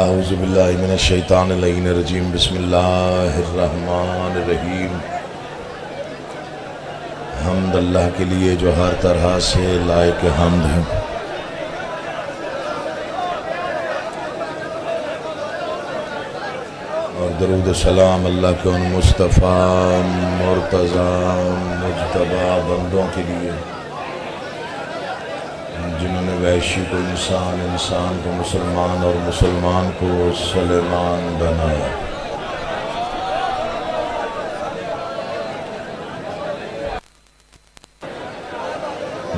اعوذ باللہ من الشیطان اللعین الرجیم بسم اللہ الرحمن الرحیم حمد اللہ کے لیے جو ہر طرح سے لائق حمد ہے، اور درود و سلام اللہ کے ان مصطفیٰ مرتضیٰ مجتبیٰ بندوں کے لیے جنہوں نے وحشی کو انسان، انسان کو مسلمان اور مسلمان کو سلیمان بنایا۔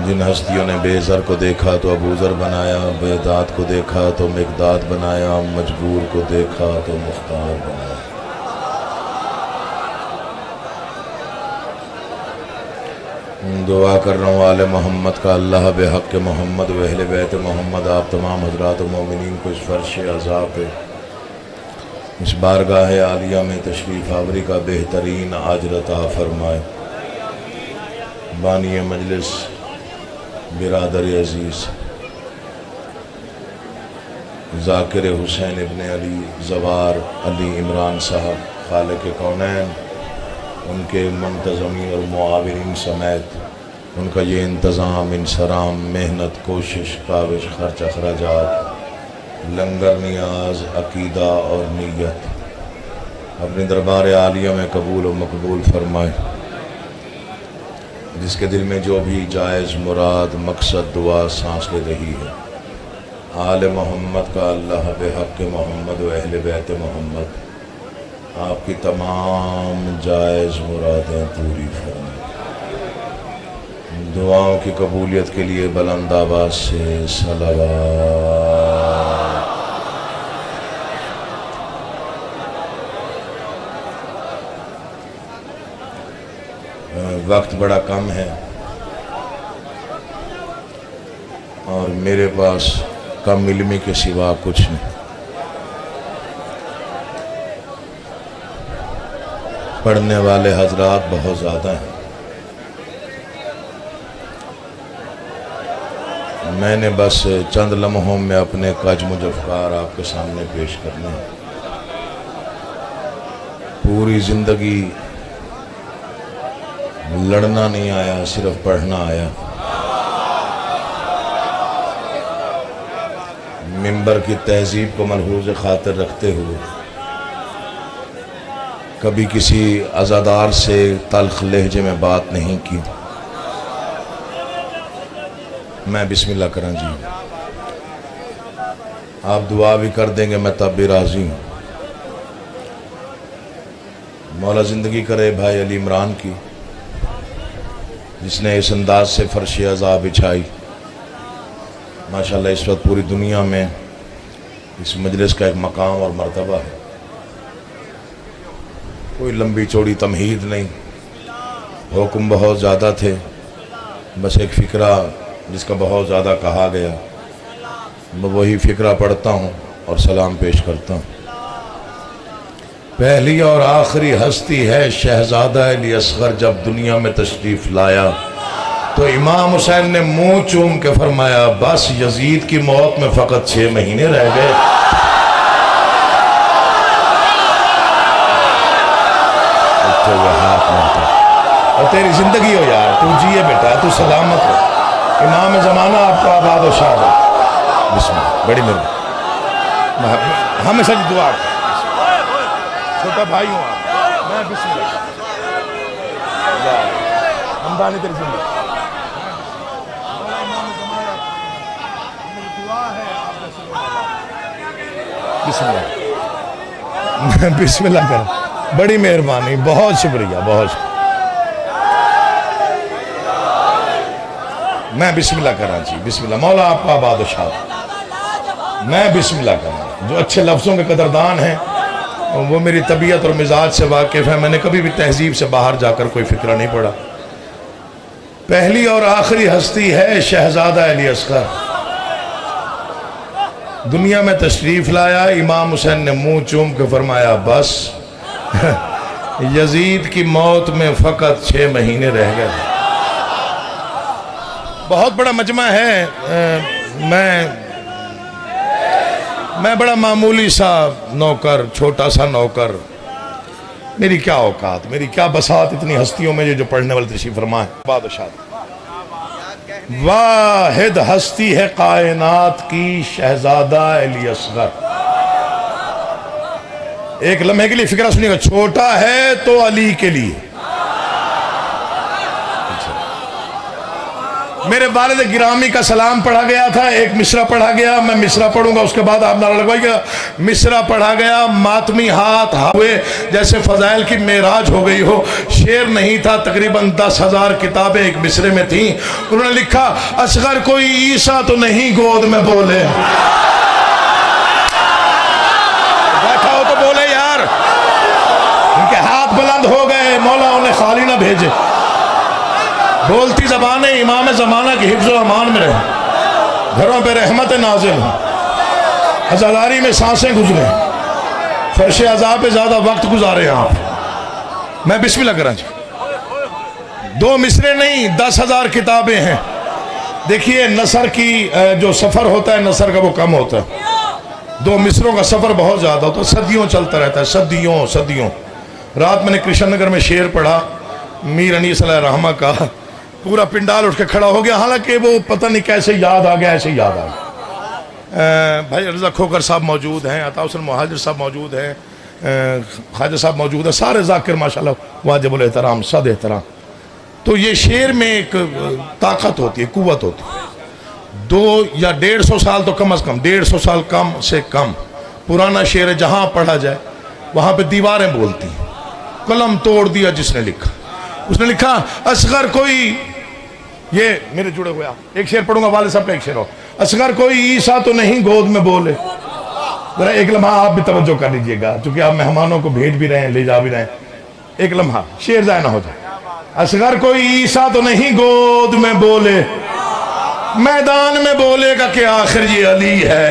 جن ہستیوں نے بے زر کو دیکھا تو ابو ذر بنایا، بے داد کو دیکھا تو مقداد بنایا، مجبور کو دیکھا تو مختار بنایا۔ دعا کر رہا ہوں آل محمد کا اللہ بحق محمد و اہل بیت محمد آپ تمام حضرات و مومنین کو اس فرش عزا پہ، اس بارگاہ عالیہ میں تشریف آوری کا بہترین اجر عطا فرمائے۔ بانی مجلس برادر عزیز ذاکر حسین ابن علی زوار علی عمران صاحب، خالق کونین، ان کے منتظمین اور معاونین سمیت ان کا یہ انتظام، انصرام، محنت، کوشش، کاوش، خرچ، اخراجات، لنگر، نیاز، عقیدہ اور نیت اپنے دربار عالیہ میں قبول و مقبول فرمائے۔ جس کے دل میں جو بھی جائز مراد مقصد دعا سانس لے رہی ہے، آل محمد کا اللہ بحق محمد و اہل بیت محمد آپ کی تمام جائز مرادیں پوری فرمائے۔ دعاؤں کی قبولیت کے لیے بلند آواز سے صلوات۔ وقت بڑا کم ہے اور میرے پاس کم علمی کے سوا کچھ نہیں۔ پڑھنے والے حضرات بہت زیادہ ہیں، میں نے بس چند لمحوں میں اپنے کج مج افکار آپ کے سامنے پیش کرنے ہیں۔ پوری زندگی لڑنا نہیں آیا، صرف پڑھنا آیا۔ منبر کی تہذیب کو ملحوظ خاطر رکھتے ہوئے کبھی کسی عزادار سے تلخ لہجے میں بات نہیں کی۔ میں بسم اللہ کریں جی، آپ دعا بھی کر دیں گے میں تب بھی راضی ہوں۔ مولا زندگی کرے بھائی علی عمران کی، جس نے اس انداز سے فرش عزا بچھائی۔ ماشاءاللہ اس وقت پوری دنیا میں اس مجلس کا ایک مقام اور مرتبہ ہے۔ کوئی لمبی چوڑی تمہید نہیں، حکم بہت زیادہ تھے، بس ایک فقرہ جس کا بہت زیادہ کہا گیا، میں وہی فقرہ پڑھتا ہوں اور سلام پیش کرتا ہوں۔ پہلی اور آخری ہستی ہے شہزادہ علی اصغر، جب دنیا میں تشریف لایا تو امام حسین نے منہ چوم کے فرمایا بس یزید کی موت میں فقط 6 مہینے رہ گئے۔ اور تیری زندگی ہو یار، تو جیے بیٹا، تو سلامت ہو، امام زمانہ آپ کو آباد و شاد ہو۔ بسم اللہ، بڑی مہربانی، ہمیشہ جی دعا، چھوٹا بھائی ہوں آپ، میں بسم اللہ ہمدانی تیری زندگی۔ بسم اللہ، بسم اللہ کریں، بڑی مہربانی، بہت شکریہ، بہت شکریہ۔ میں بسم اللہ کرنا جی، بسم اللہ، مولا آپ کا آباد و شاد۔ میں بسم اللہ کرنا، جو اچھے لفظوں کے قدردان ہیں وہ میری طبیعت اور مزاج سے واقف ہے، میں نے کبھی بھی تہذیب سے باہر جا کر کوئی فکرہ نہیں پڑھا۔ پہلی اور آخری ہستی ہے شہزادہ علی اصغر، دنیا میں تشریف لایا، امام حسین نے منہ چوم کے فرمایا بس یزید کی موت میں فقط 6 مہینے رہ گئے۔ بہت بڑا مجمع ہے، میں بڑا معمولی سا نوکر، چھوٹا سا نوکر، میری کیا اوقات، میری کیا بساط اتنی ہستیوں میں جو پڑھنے والے تشریف فرما ہے۔ بادشاہ واحد ہستی ہے کائنات کی شہزادہ علی اصغر۔ ایک لمحے کے لیے فکرہ سنیے گا، چھوٹا ہے تو علی کے لیے۔ میرے والد گرامی کا سلام پڑھا گیا تھا، ایک مصرع پڑھا گیا، میں مصرع پڑھوں گا، اس کے بعد آپ نعرہ لگوائیے گا۔ مصرع پڑھا گیا، ماتمی ہاتھ ہوئے جیسے فضائل کی معراج ہو گئی ہو۔ شعر نہیں تھا، تقریباً 10,000 کتابیں ایک مصرع میں تھیں۔ انہوں نے لکھا، اصغر کوئی عیسیٰ تو نہیں گود میں بولے۔ بیٹھا ہو تو بولے یار، ان کے ہاتھ بلند ہو گئے، مولا انہیں خالی نہ بھیجے۔ بولتی زبانیں امام زمانہ کی حفظ و امان میں رہے، گھروں پہ رحمت نازل ہو، عزاداری میں سانسیں گزرے، فرش عذاب پہ زیادہ وقت گزارے آپ۔ میں بسم اللہ کرا چاہوں، 2 مصرے نہیں 10,000 کتابیں ہیں۔ دیکھیے نثر کی جو سفر ہوتا ہے، نثر کا وہ کم ہوتا ہے، 2 مصروں کا سفر بہت زیادہ ہوتا ہے، صدیوں چلتا رہتا ہے، صدیوں۔ رات میں نے کرشن نگر میں شعر پڑھا میر انیس علیہ الرحمہ کا، پورا پنڈال اٹھ کے کھڑا ہو گیا، حالانکہ وہ پتہ نہیں کیسے یاد آ گیا، ایسے یاد آ گیا۔ بھائی رضا کھوکر صاحب موجود ہیں، عطا حسین مہاجر صاحب موجود ہیں، خواجہ صاحب موجود ہیں، سارے ذاکر ماشاءاللہ واجب الاحترام، صد احترام۔ تو یہ شعر میں ایک طاقت ہوتی ہے، قوت ہوتی ہے۔ 2 یا 150 سال تو کم از کم، 150 سال کم سے کم پرانا شعر ہے، جہاں پڑھا جائے وہاں پہ دیواریں بولتی ہیں۔ قلم توڑ دیا جس نے لکھا، اس نے لکھا اصغر کوئی، یہ میرے جڑے ہوئے آپ ایک شعر پڑھوں گا، والد صاحب کا ایک شعر ہو، اصغر کوئی عیسیٰ تو نہیں گود میں بولے۔ ذرا ایک لمحہ آپ بھی توجہ کر لیجئے گا، چونکہ آپ مہمانوں کو بھیج بھی رہے ہیں، لے جا بھی رہے ہیں، ایک لمحہ شعر ضائع نہ ہو جائے۔ اصغر کوئی عیسیٰ تو نہیں گود میں بولے، میدان میں بولے گا کہ آخر یہ علی ہے۔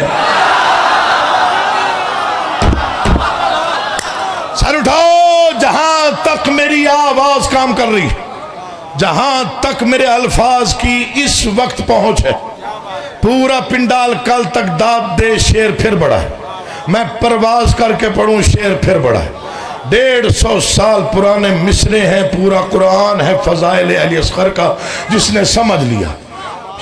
سر اٹھاؤ، جہاں تک میری آواز کام کر رہی، جہاں تک میرے الفاظ کی اس وقت پہنچ ہے، پورا پنڈال کل تک داد دے شعر پھر بڑھا ہے، میں پرواز کر کے پڑھوں شعر پھر بڑھا ہے۔ 150 سال پرانے مصرے ہیں، پورا قرآن ہے فضائل علی اصغر کا، جس نے سمجھ لیا،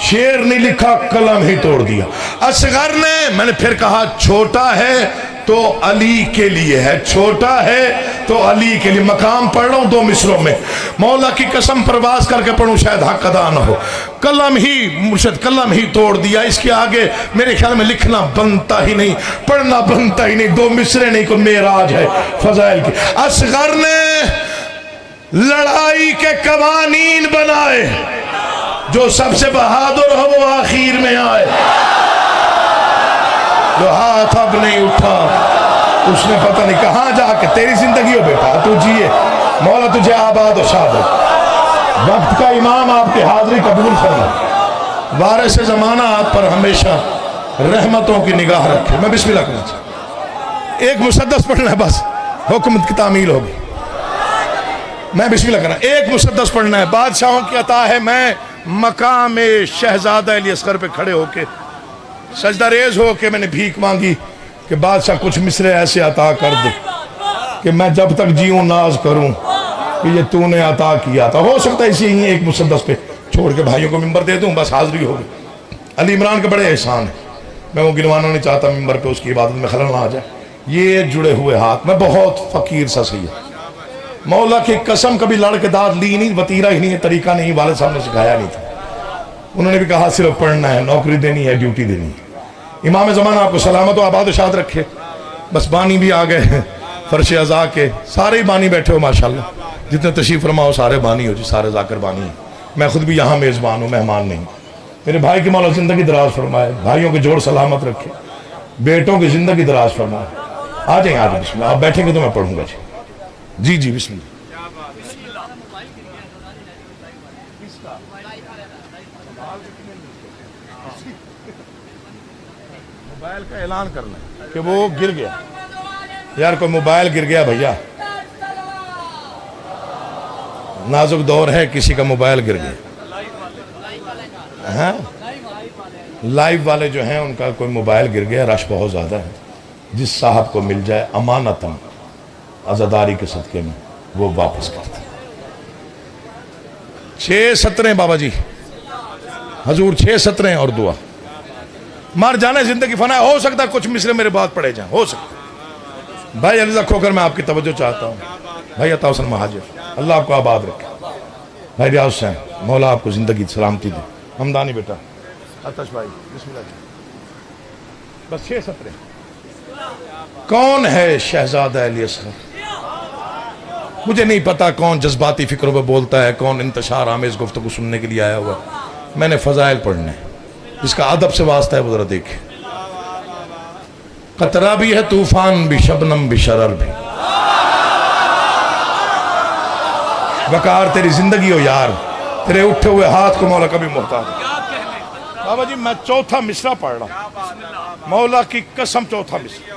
شعر نہیں لکھا، قلم ہی توڑ دیا۔ اصغر نے، میں نے پھر کہا، چھوٹا ہے تو علی کے لیے ہے، چھوٹا ہے تو علی کے لیے۔ مقام پڑھ رہا ہوں 2 مصروں میں، مولا کی قسم پرواز کر کے پڑھوں شاید حق ادا نہ ہو۔ قلم ہی مرشد، قلم ہی توڑ دیا، اس کے آگے میرے خیال میں لکھنا بنتا ہی نہیں، پڑھنا بنتا ہی نہیں، 2 مصرے نہیں، کوئی معراج ہے فضائل کی۔ اصغر نے لڑائی کے قوانین بنائے، جو سب سے بہادر ہو وہ آخر میں آئے، جو ہاتھ اب نہیں اٹھا اس نے پتہ نہیں کہاں جا کے، تیری زندگی ہو بیٹا، تو جیے، مولا تجھے آباد و شاد ہو۔ وقت کا امام آپ کی حاضری قبول فرما، وارث زمانہ آپ پر ہمیشہ رحمتوں کی نگاہ رکھے۔ میں بسم اللہ کرنا چاہتا، ایک مسدس پڑھنا ہے بس، حکمت کی تعمیل ہوگی۔ میں بسم اللہ کرنا، ایک مسدس پڑھنا ہے، بادشاہوں کی عطا ہے۔ میں مقام شہزادہ علی اصغر پہ کھڑے ہو کے سجدہ ریز ہو کے میں نے بھیک مانگی کہ بادشاہ کچھ مصرے ایسے عطا کر دے کہ میں جب تک جیوں ناز کروں کہ یہ تو نے عطا کیا تھا۔ ہو سکتا ہے اسی ہی ایک مسدس پہ چھوڑ کے بھائیوں کو ممبر دے دوں، بس حاضری ہوگی۔ علی عمران کے بڑے احسان ہیں، میں وہ گنوانا نہیں چاہتا ممبر پہ اس کی عبادت میں خلل نہ آ جائے۔ یہ جڑے ہوئے ہاتھ، میں بہت فقیر سا سید، مولا کی قسم کبھی لڑ کے داد لی نہیں، وطیرہ ہی نہیں ہے، طریقہ نہیں، والد صاحب نے سکھایا نہیں تھا۔ انہوں نے بھی کہا صرف پڑھنا ہے، نوکری دینی ہے، ڈیوٹی دینی ہے۔ امام زمانہ آپ کو سلامت و آباد و شاد رکھے۔ بس بانی بھی آ گئے ہیں فرش عزا کے، سارے ہی بانی بیٹھے ہو ماشاءاللہ، جتنے تشریف فرما ہو سارے بانی ہو جی، سارے ذاکر بانی ہیں۔ میں خود بھی یہاں میزبان ہوں، مہمان نہیں۔ میرے بھائی کی مولا زندگی دراز فرمائے، بھائیوں کے جوڑ سلامت رکھے، بیٹوں کی زندگی دراز فرمائے۔ آ جائیں آج بسم اللہ، آپ بیٹھیں گے تو میں پڑھوں گا جی جی بسم اللہ۔ موبائل کا اعلان کرنا ہے کہ وہ گر گیا، یار کوئی موبائل گر گیا بھیا، نازک دور ہے، کسی کا موبائل گر گیا۔ ہاں لائیو والے جو ہیں ان کا کوئی موبائل گر گیا، رش بہت زیادہ ہے، جس صاحب کو مل جائے امانتاً عزاداری کے صدقے میں وہ واپس کرتے 6 سطریں بابا جی حضور 6 سطریں اور دعا. مر جانے زندگی فنا، ہو سکتا ہے کچھ مصرے میرے بعد پڑے جائیں، ہو سکتا. بھائی علیزہ کھوکر میں آپ کی توجہ چاہتا ہوں. بھائی عطا حسن مہاجر اللہ آپ کو آباد رکھے. بھائی ریاض حسین مولا آپ کو زندگی سلامتی دے. ہمدانی بیٹا آتش بھائی بسم اللہ جی. بس 6 سطریں. کون ہے شہزادہ علی اصغر؟ مجھے نہیں پتا کون جذباتی فکروں پہ بولتا ہے، کون انتشار آمیز گفتگو سننے کے لیے آیا ہوا. میں نے فضائل پڑھنے، جس کا ادب سے واسطہ ہے وہ ذرا دیکھیں. قطرہ بھی ہے طوفان بھی، شبنم بھی، شرر بھی. وقار تیری زندگی ہو یار، تیرے اٹھے ہوئے ہاتھ کو مولا کبھی محتاج. بابا جی میں چوتھا مصرع پڑھ رہا ہوں، مولا کی قسم چوتھا مصرع.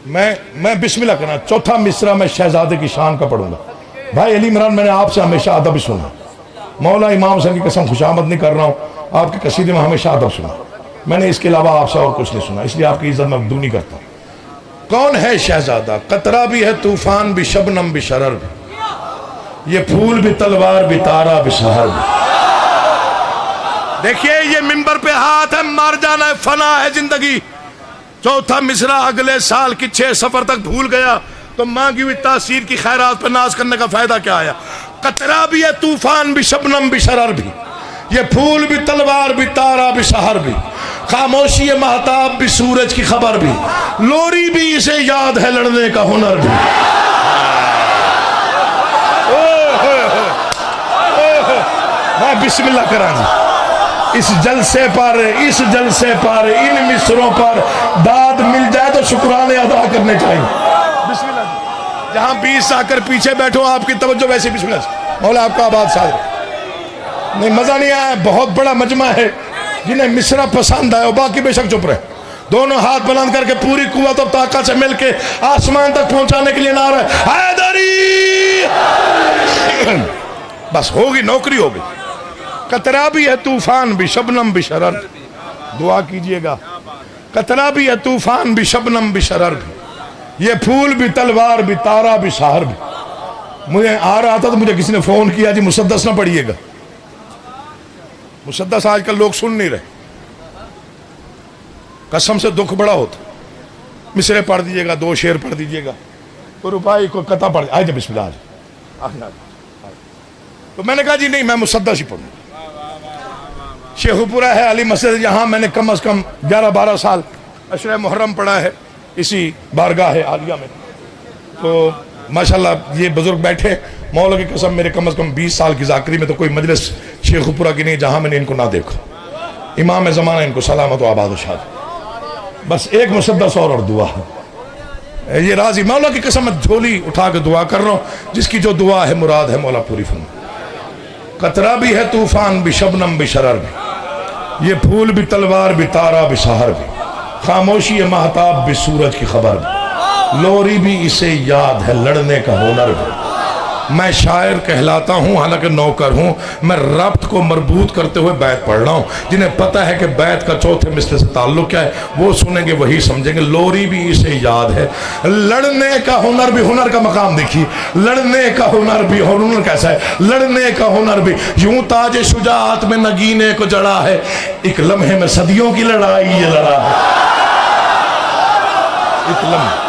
میں بسم اللہ کرنا، چوتھا مصرع میں شہزادے کی شان کا پڑھوں گا. بھائی علی عمران میں نے آپ سے ہمیشہ ادب سنا. مولا امام حسین کی قسم خوشامد نہیں کر رہا ہوں، آپ کے قصیدے میں ہمیشہ ادب سنا. میں نے اس کے علاوہ آپ سے اور کچھ نہیں سنا، اس لیے آپ کی عزت میں ابدو نہیں کرتا. کون ہے شہزادہ؟ قطرہ بھی ہے طوفان بھی، شبنم بھی، شرر بھی. یہ پھول بھی، تلوار بھی، تارا بھی، سحر بھی. دیکھیے یہ منبر پہ ہاتھ ہے، مر جانا ہے، فنا ہے زندگی. چوتھا مصرع اگلے سال کی 6 سفر تک بھول گیا تو مانگی ہوئی تاثیر کی خیرات پہ ناز کرنے کا فائدہ کیا آیا؟ قطرہ بھی ہے طوفان بھی، شبنم بھی، شرر بھی. یہ پھول بھی، تلوار بھی، تارا بھی، سحر بھی. خاموشی مہتاب بھی، سورج کی خبر بھی. لوری بھی اسے یاد ہے، لڑنے کا ہنر بھی. میں بسم اللہ کرا جی. اس جلسے پر ان مصروں پر داد مل جائے تو شکرانے ادا کرنے چاہیے. بسم اللہ جی. جہاں 20 آ کر پیچھے بیٹھو آپ کی توجہ ویسے بسم اللہ جی. مولا آپ کا آباد شاد. نہیں مزہ نہیں آیا، بہت بڑا مجمع ہے. جنہیں مصرع پسند آئے باقی بے شک چپ رہے. دونوں ہاتھ بلند کر کے پوری قوت اور طاقت سے مل کے آسمان تک پہنچانے کے لیے نعرہ حیدری. بس ہوگی، نوکری ہوگی. قطرہ بھی ہے طوفان بھی، شبنم بھی، شرر بھی. دعا کیجئے گا. قطرہ بھی ہے طوفان بھی، شبنم بھی، شرر بھی. یہ پھول بھی، تلوار بھی، تارا بھی، سحر بھی. مجھے آ رہا تھا تو مجھے کسی نے فون کیا جی مسدس نہ پڑھیے گا. مسدس آج کل لوگ سن نہیں رہے، قسم سے دکھ بڑا ہوتا. مصرے پڑھ دیجئے گا، 2 شعر پڑھ دیجئے گا، کوئی روپائی کوئی قطع پڑھ. آج بسم اللہ آج. تو میں نے کہا جی نہیں میں مسدس ہی پڑھوں. شیخو پورہ ہے علی مسجد، یہاں میں نے کم از کم 11-12 سال عشرہ محرم پڑھا ہے اسی بارگاہ عالیہ میں. تو ماشاءاللہ یہ بزرگ بیٹھے، مولا کی قسم میرے کم از کم 20 سال کی ذاکری میں تو کوئی مجلس شیخو پورہ کی نہیں جہاں میں نے ان کو نہ دیکھا. امام زمانہ ان کو سلامت و آباد و شاد. بس ایک مسدس اور دعا. یہ راضی مولا کی قسم میں جھولی اٹھا کے دعا کر رہا ہوں، جس کی جو دعا ہے مراد ہے مولا پوری فرمائے. قطرہ بھی ہے طوفان بھی، شبنم بھی، شرر بھی. یہ پھول بھی، تلوار بھی، تارا بھی، سحر بھی. خاموشی مہتاب بھی، سورج کی خبر بھی. لوری بھی اسے یاد ہے، لڑنے کا ہنر بھی. میں شاعر کہلاتا ہوں حالانکہ نوکر ہوں. میں ربط کو مربوط کرتے ہوئے بیت پڑھ رہا ہوں. جنہیں پتہ ہے کہ بیت کا چوتھے مصرے سے تعلق کیا ہے وہ سنیں گے، وہی سمجھیں گے. لوری بھی اسے یاد ہے، لڑنے کا ہنر بھی. ہنر کا مقام دیکھیے، لڑنے کا ہنر بھی. ہنر کیسا ہے؟ لڑنے کا ہنر بھی. یوں تاج شجاعت میں نگینے کو جڑا ہے، ایک لمحے میں صدیوں کی لڑائی یہ لڑا ہے. ایک لمحے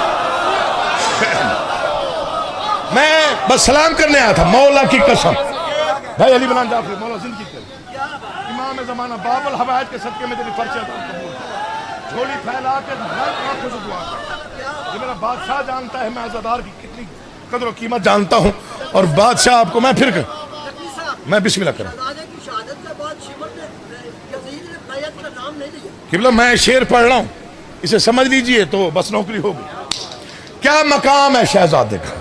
میں بس سلام کرنے آیا تھا. مولا کی قسم بھائی علی بلان جعفری مولا زندگی کرے. امام زمانہ باب الحوائج کے صدقے میں تیری فرشہ قبول. جھولی پھیلا کے آنکھوں سے دعا کر. یہ میرا بادشاہ جانتا ہے میں عزادار کی کتنی قدر و قیمت جانتا ہوں. اور بادشاہ آپ کو میں بسم اللہ کروں. قبلہ میں شعر پڑھ رہا ہوں، اسے سمجھ لیجئے تو بس نوکری ہوگی. کیا مقام ہے شہزادے کا،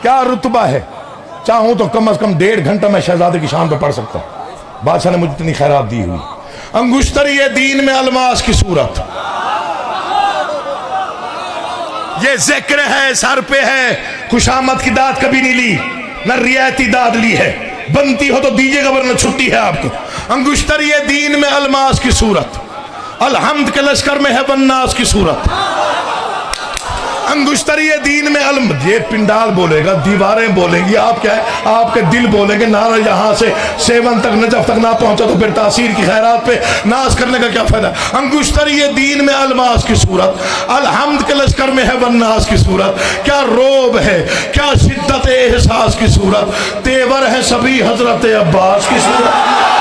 کیا رتبہ ہے. چاہوں تو کم از کم 1.5 گھنٹہ میں شہزادے کی شان پہ پڑھ سکتا ہوں. بادشاہ نے مجھے اتنی خیرات دی ہوئی. انگشتری دین میں الماس کی صورت، یہ ذکر ہے سر پہ ہے. خوشامد کی داد کبھی نہیں لی، نہ رعایتی داد لی ہے. بنتی ہو تو دیجئے گا ورنہ چھٹی ہے آپ کو. انگشتری دین میں الماس کی صورت، الحمد کے لشکر میں ہے والناس کی صورت. انگشتری دین میں یہ پنڈال بولے گا، دیواریں بولیں گی، آپ کیا ہے آپ کے دل بولیں گے. نعرہ یہاں سے سیون تک نجف تک نہ پہنچا تو پھر تاثیر کی خیرات پہ ناز کرنے کا کیا فائدہ. انگشتری دین میں الماس کی صورت، الحمد کے لشکر میں ہے والناس کی صورت. کیا روب ہے، کیا شدت احساس کی صورت. تیور ہے سبھی حضرت عباس کی صورت.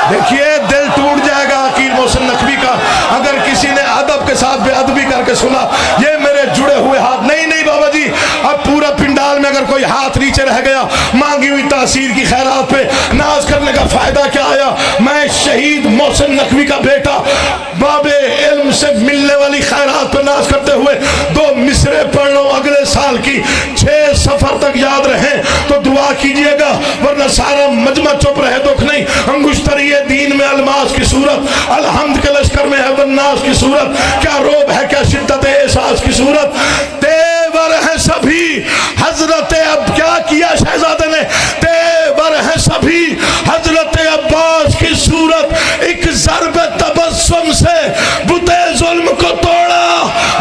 دیکھیے دل ٹوٹ جائے گا عقیل محسن نقوی کا اگر کسی نے ادب کے ساتھ بے ادبی کر کے سنا یہ میرے جڑے ہوئے ہاتھ. نہیں بابا جی، اب پورا پنڈال میں اگر کوئی ہاتھ نیچے رہ گیا مانگی ہوئی تاثیر کی خیرات پہ ناز کرنے کا فائدہ کیا آیا. میں شہید محسن نقوی کا بیٹا باب علم سے ملنے والی خیرات پہ ناز کرتے ہوئے 2 مصرے پڑھ لو اگلے سال کی 6 سفر تک یاد رہیں تو دعا کیجئے گا، ورنہ سارا مجمع چپ رہے دکھ نہیں. انگشتری دین میں الماس کی صورت، الحمد کے لشکر میں ہے والناس کی صورت. کیا روب ہے، کیا شدت احساس کی صورت. تیور ہیں سبھی حضرت اب کیا کیا شہزادے نے، تیور ہیں سبھی حضرت عباس کی صورت. ایک ضرب تبسم سے بتے ظلم کو توڑا،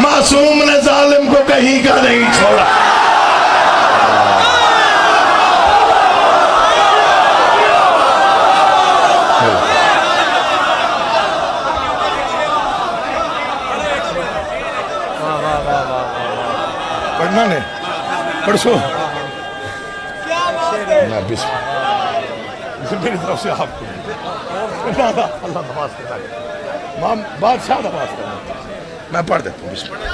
معصوم نے ظالم کو کہیں کا نہیں چھوڑا. پڑھنا نے پڑھو میں میری طرف سے آپ کو اللہ نماز کرتا ہے بادشاہ نماز کرتا ہے. میں پڑھ دیتا ہوں بسم اللہ.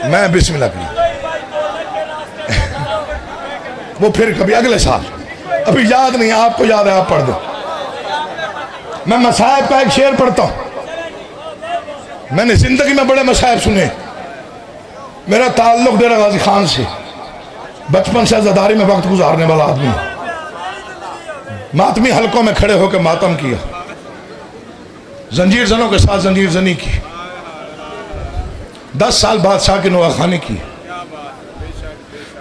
میں بسم اللہ کروں وہ پھر کبھی اگلے سال، ابھی یاد نہیں. آپ کو یاد ہے آپ پڑھ دو. میں مصائب کا ایک شعر پڑھتا ہوں. میں نے زندگی میں بڑے مصائب سنے. میرا تعلق ڈیرہ غازی خان سے، بچپن سے عزاداری میں وقت گزارنے والا آدمی، ماتمی حلقوں میں کھڑے ہو کے ماتم کیا، زنجیر زنوں کے ساتھ زنجیر زنی کی، 10 سال بادشاہ کی نواخانی کی.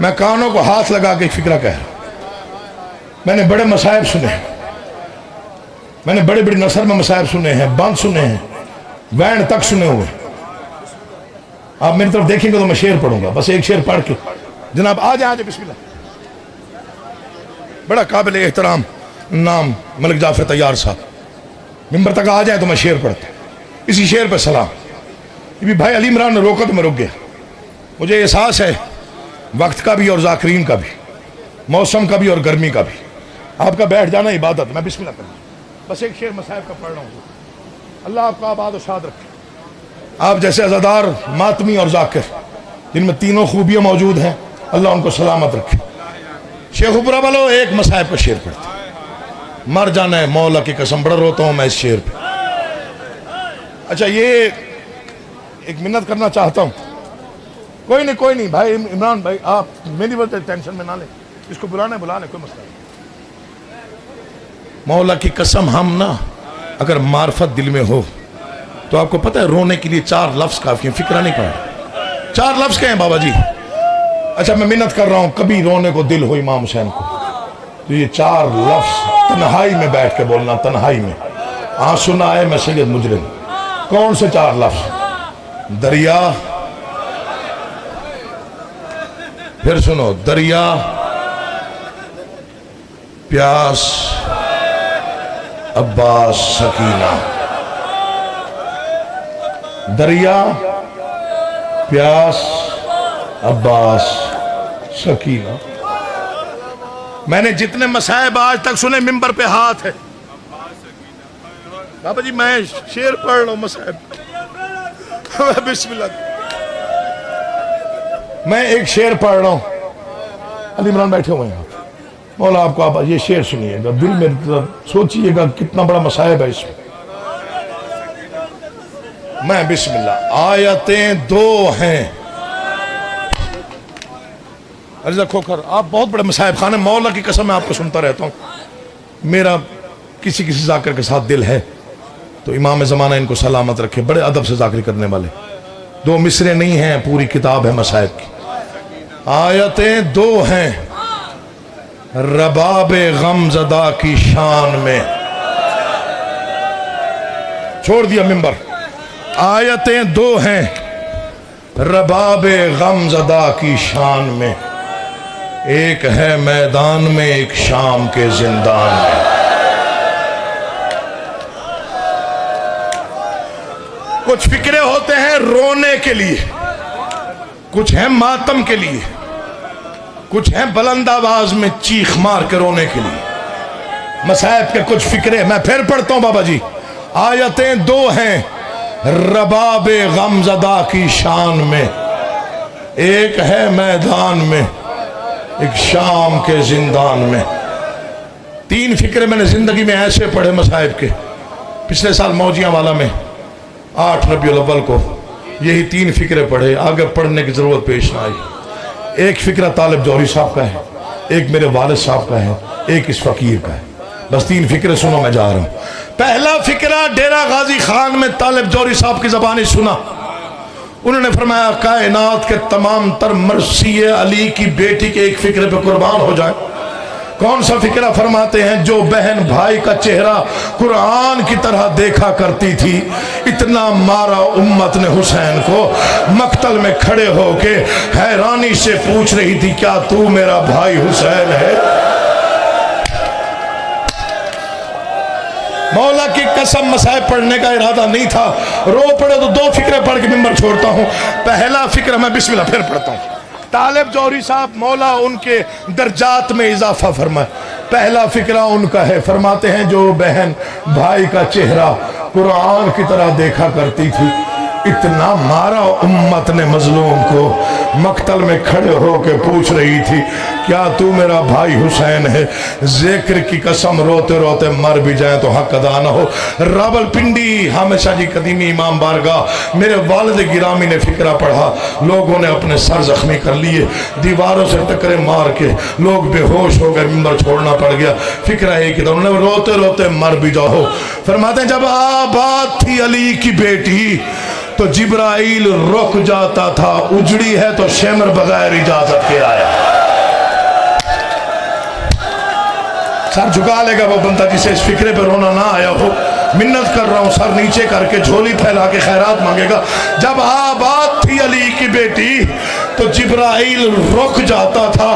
میں کانوں کو ہاتھ لگا کے ایک فکرہ کہہ رہا. میں نے بڑے مصائب سنے، میں نے بڑے بڑی نثر میں مصائب سنے ہیں، بند سنے ہیں، وین تک سنے ہوئے. آپ میری طرف دیکھیں گے تو میں شعر پڑھوں گا. بس ایک شعر پڑھ کے جناب آ جائیں بسم اللہ. بڑا قابل احترام نام ملک جعفر طیار صاحب ممبر تک آ جائیں تو میں شعر پڑھتا ہوں. اسی شعر پہ سلام. یہ بھی بھائی علی عمران نے روکا تو میں رک گیا. مجھے احساس ہے وقت کا بھی اور ذاکرین کا بھی، موسم کا بھی اور گرمی کا بھی. آپ کا بیٹھ جانا عبادت. میں بسم اللہ کروں. بس ایک شعر مصائب کا پڑھ رہا ہوں. اللہ آپ کو آباد و شاد رکھے. آپ جیسے عزادار ماتمی اور ذاکر جن میں تینوں خوبیاں موجود ہیں اللہ ان کو سلامت رکھے. شیخ اوپرا والو ایک مصائب کا شعر پڑھتا. مر جانا ہے مولا کی قسم بڑا روتا ہوں میں اس شعر پہ. اچھا یہ ایک منت کرنا چاہتا ہوں. کوئی نہیں بھائی عمران بھائی آپ میری وجہ ٹینشن میں نہ لیں. اس کو بلا لیں کوئی مسئلہ نہیں. مولا کی قسم ہم نا اگر معرفت دل میں ہو تو آپ کو پتہ ہے رونے کے لیے 4 لفظ کافی ہیں. فکرہ نہیں پڑا. 4 لفظ کہیں بابا جی. اچھا میں منت کر رہا ہوں کبھی رونے کو دل ہو امام حسین کو تو یہ 4 لفظ تنہائی میں بیٹھ کے بولنا. تنہائی میں آنسو نہ آئے میں سید مجرم. کون سے 4 لفظ؟ دریا، پھر سنو، دریا، پیاس، عباس، سکینہ. دریا، پیاس، عباس، سکینہ. میں نے جتنے مصائب آج تک سنے ممبر پہ ہاتھ ہے. بابا جی میں شعر پڑھ لوں مصائب. بسم اللہ. میں ایک شعر پڑھ رہا ہوں. علی عمران بیٹھے ہوئے ہیں. مولا آپ کو آپ یہ شعر سنیے گا، دل میں سوچئے گا کتنا بڑا مصائب ہے اس میں. بسم اللہ. آیتیں 2 ہیں. عرضہ کھوکھر آپ بہت بڑے مصائب خانے. مولا کی قسم میں آپ کو سنتا رہتا ہوں. میرا کسی ذاکر کے ساتھ دل ہے تو امام زمانہ ان کو سلامت رکھے. بڑے ادب سے ذاکر کرنے والے. 2 مصرے نہیں ہیں، پوری کتاب ہے مصائب کی. آیتیں 2 ہیں. رباب غم زدہ کی شان میں چھوڑ دیا ممبر. آیتیں دو ہیں رباب غم زدہ کی شان میں، ایک ہے میدان میں ایک شام کے زندان میں. کچھ فکرے ہوتے ہیں رونے کے لیے، کچھ ہیں ماتم کے لیے، کچھ ہیں بلند آواز میں چیخ مار کے رونے کے لیے. مصائب کے کچھ فکرے میں پھر پڑھتا ہوں بابا جی. آیتیں دو ہیں رباب غم زدہ کی شان میں، ایک ہے میدان میں ایک شام کے زندان میں. تین فکرے میں نے زندگی میں ایسے پڑھے مصائب کے. پچھلے سال موجیاں والا میں 8 ربیع الاول کو یہی تین فکرے پڑھے، آگے پڑھنے کی ضرورت پیش نہ آئی. ایک فکرہ طالب جوہری صاحب کا ہے، ایک میرے والد صاحب کا ہے، ایک اس فقیر کا ہے. بس تین فکرے سنو، میں جا رہا ہوں. پہلا فکرہ ڈیرہ غازی خان میں طالب جوہری صاحب کی زبانی سنا. انہوں نے فرمایا کائنات کے تمام تر مرثی علی کی بیٹی کے ایک فکرے پہ قربان ہو جائے. کون سا فکرہ؟ فرماتے ہیں جو بہن بھائی کا چہرہ قرآن کی طرح دیکھا کرتی تھی، اتنا مارا امت نے حسین کو، مقتل میں کھڑے ہو کے حیرانی سے پوچھ رہی تھی کیا تو میرا بھائی حسین ہے؟ مولا کی قسم مصائب پڑھنے کا ارادہ نہیں تھا، رو پڑے تو دو فکرے پڑھ کے ممبر چھوڑتا ہوں. پہلا فکرہ میں بسم اللہ پھر پڑھتا ہوں. طالب جوہری صاحب مولا ان کے درجات میں اضافہ فرمائے. پہلا فکرہ ان کا ہے، فرماتے ہیں جو بہن بھائی کا چہرہ قرآن کی طرح دیکھا کرتی تھی، اتنا مارا امت نے مظلوم کو، مقتل میں کھڑے ہو کے پوچھ رہی تھی کیا تو میرا بھائی حسین ہے؟ ذکر کی قسم روتے روتے مر بھی جائیں تو حق ادا نہ ہو. راول پنڈی حامد شاہ جی قدیمی امام بارگاہ میرے والد گرامی نے فکرہ پڑھا. لوگوں نے اپنے سر زخمی کر لیے، دیواروں سے ٹکرے مار کے لوگ بے ہوش ہو گئے، ممبر چھوڑنا پڑ گیا. فکرہ ایک ہی تھا، انہوں نے روتے روتے مر بھی جاؤ. فرماتے ہیں جب آباد تھی علی کی بیٹی تو جبرائیل رک جاتا تھا، اجڑی ہے تو شمر بغیر اجازت کے آیا. سر جھکا لے گا وہ بندہ جسے اس فکرے پہ رونا نہ آیا ہو. منت کر رہا ہوں، سر نیچے کر کے جھولی پھیلا کے خیرات مانگے گا. جب آباد تھی علی کی بیٹی تو جبرائیل رک جاتا تھا،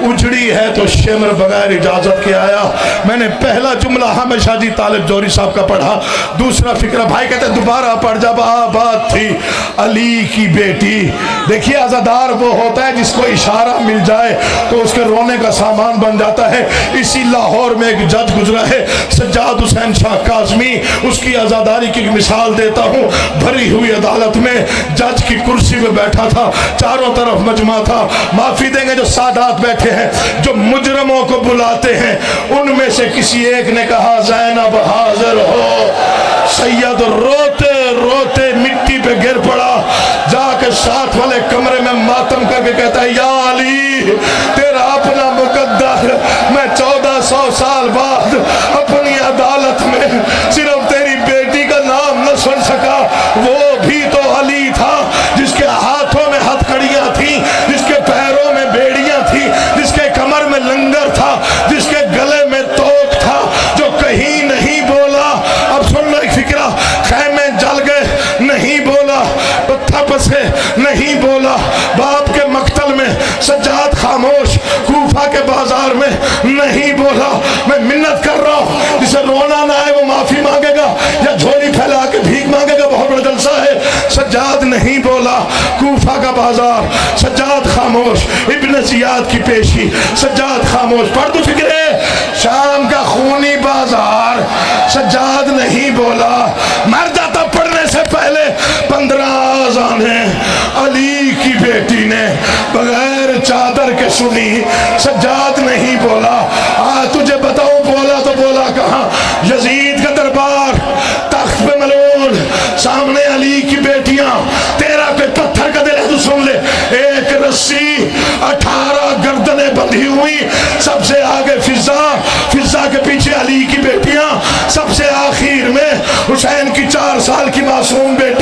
اجڑی ہے تو شمر بغیر اجازت کے آیا. میں نے پہلا جملہ حامد شاہ جی طالب جوہری صاحب کا پڑھا. دوسرا فکرہ بھائی کہتے ہیں دوبارہ پڑھ. جب آباد تھی علی کی بیٹی. دیکھیے عزادار وہ ہوتا ہے جس کو اشارہ مل جائے تو اس کے رونے کا سامان بن جاتا ہے. اسی لاہور میں ایک جج گزرا ہے سجاد حسین شاہ کاظمی، اس کی عزاداری کی مثال دیتا ہوں. بھری ہوئی عدالت میں جج کی کرسی میں بیٹھا تھا، چاروں طرف مجمع تھا. معافی دیں گے جو سادات بیٹھے ہیں، جو مجرموں کو بلاتے ہیں، ان میں سے کسی ایک نے کہا زینب حاضر ہو. سید روتے روتے مٹی پہ گر پڑا، جا کے ساتھ والے کمرے میں ماتم کر کے کہتا ہے یا علی تیرا اپنا مقدر، میں 1400 سال بعد اپنی عدالت میں صرف تیری بیٹی کا نام نہ سن سکا. وہ بھی تو علی تھا جس کے ہاتھوں میں ہتھکڑیاں تھیں، جس کے پیروں میں بیڑیاں تھیں، جس کے کمر میں لنگر تھا، جس کے گلے میں توک تھا، جو کہیں نہیں بولا. اب سن لو ایک فکرہ، خیمے جل گئے نہیں بولا، پتھر پسے نہیں بولا، باپ کے مقتل میں سجاد خاموش، کوفہ کے بازار میں نہیں بولا. میں منت کر رہا ہوں جسے رونا نہ آئے وہ معافی مانگے گا یا جھولی پھیلا کے بھیک مانگے گا، بہت بڑا جلسہ ہے. سجاد نہیں بولا، کوفہ کا بازار، سجاد خاموش، ابن زیاد کی پیشی، سجاد خاموش. پڑھ تو فکرے شام کا خونی بازار، سجاد نہیں بولا. مر جاتا پڑھنے سے پہلے 15 آذانیں علی کی بیٹی نے بغیر چادر کے سنی. سجاد نہیں بولا. آج تجھے بتاؤں بولا تو بولا کہاں؟ یزید کا دربار، تخت پہ ملعون، سامنے علی کی بیٹیاں. تیرا پہ پتھر کا دل ہے تو سن لے. ایک رسی 18 گردنیں بندھی ہوئی، سب سے آگے فضا کے پیچھے علی کی بیٹیاں، سب سے آخر میں حسین کی 4 سال کی معصوم بیٹی